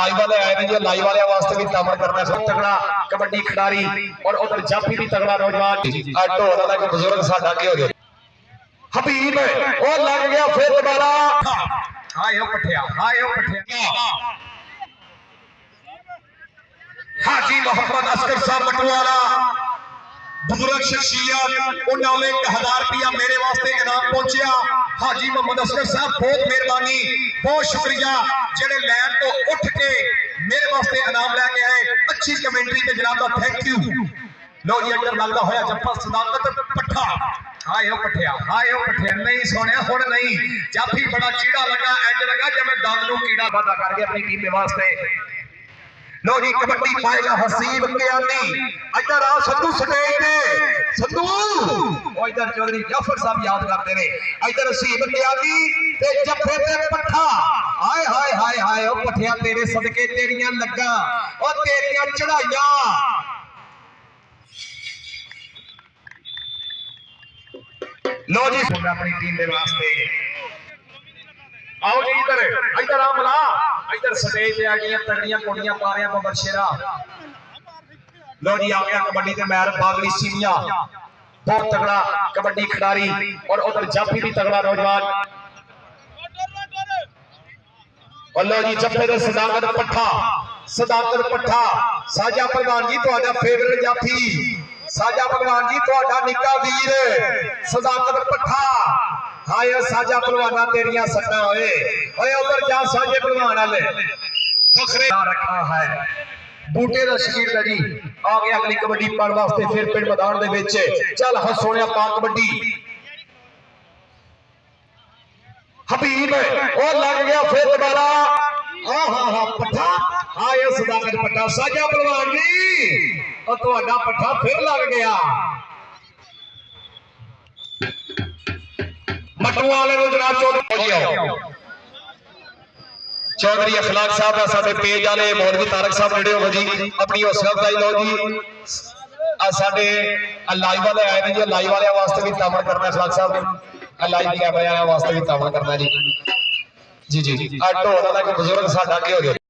Live वाले आए हैं जी, लाइव वाले वास्ते भी तामर करना सब तगड़ा कबड्डी खिडारी और उधर जाफी भी तगड़ा नौजवान ढोल वाला एक बुजुर्ग साडा के हो गया हबीब वो लग गया फिर दोबारा हाय ओ पठिया हाजी मोहम्मद असगर साहब मटवाला बुजुर्ग शख्सियत उन्होंने 1000 रुपया मेरे वास्ते इनाम पहुंचा। हाजी मोहम्मद असगर साहब बहुत मेहरबानी, बहुत शुक्रिया जेड़े लैन तो उठ के मेरे वास्ते इनाम लेके आए। अच्छी कमेंट्री ते जनाब दा थैंक यू। लो जी अंदर लगदा होया जप्पा सदाकत पट्ठा हाय ओ पठिया नहीं सोने हुण नहीं जाफी बड़ा चीड़ा लगा इंज लगा जिवें दंद नूं कीड़ा वादा कर गया अपनी टीम दे वास्ते। लो जी कबड्डी पाएगा हसीब कियानी इधर आ संधू स्टेज पे संधू ओ इधर चौधरी जाफर साहब याद करते ने इधर हसीब कियानी ते जफे ते पट्ठा हाय हाय हाय हाय ओ पठिया तेरे सदके तेरियां लगा ओ तेरियां चढ़ाइयां लो जी अपनी टीम दे वास्ते आओ जी इधर आ मला इधर स्टेज पे आ गई तगड़ियां कोड़ियां पा रहे हैं बबर शेरा। लो जी आ गया कबड्डी के मैर बागली सीनिया बहुत तगड़ा कबड्डी खिडारी और उधर जाफी भी तगड़ा नौजवान और लो जी जफे दे सदाकत पट्ठा साजा भगवान जी तुहाडा फेवरेट जाफी साजा भगवान जी तुहाडा निक्का वीर सदाकत पट्ठा हाय साजा पहलवाना तेरियां सट्टा होए ओए उधर जा साजे पहलवान वाले फखरे रखा है बूटे दा शकीर है जी आ गया अगली कबड्डी पाने वास्ते फिर पिंड मैदान दे विच चल ह सोनिया पा कबड्डी हबीब ओ लग गया फिर दोबारा हा पट्ठा हाय सदाकत पट्ठा साजा पहलवान जी ओ तुहाडा पट्ठा फिर लग गया मटवाले चौधरी अखलाक साहब का साडे पेज वाले मौलवी तारक साहब नेड़े हो जी अपनी हौसला अफजाई लो जी साडे लाइव वाले आए हैं जी लाइव वाले वास्ते भी तामर करना अखलाक साहब लाइव कैमरे वाले वास्ते भी तामर करना जी ढोल वाला एक बुजुर्ग साडा के हो गया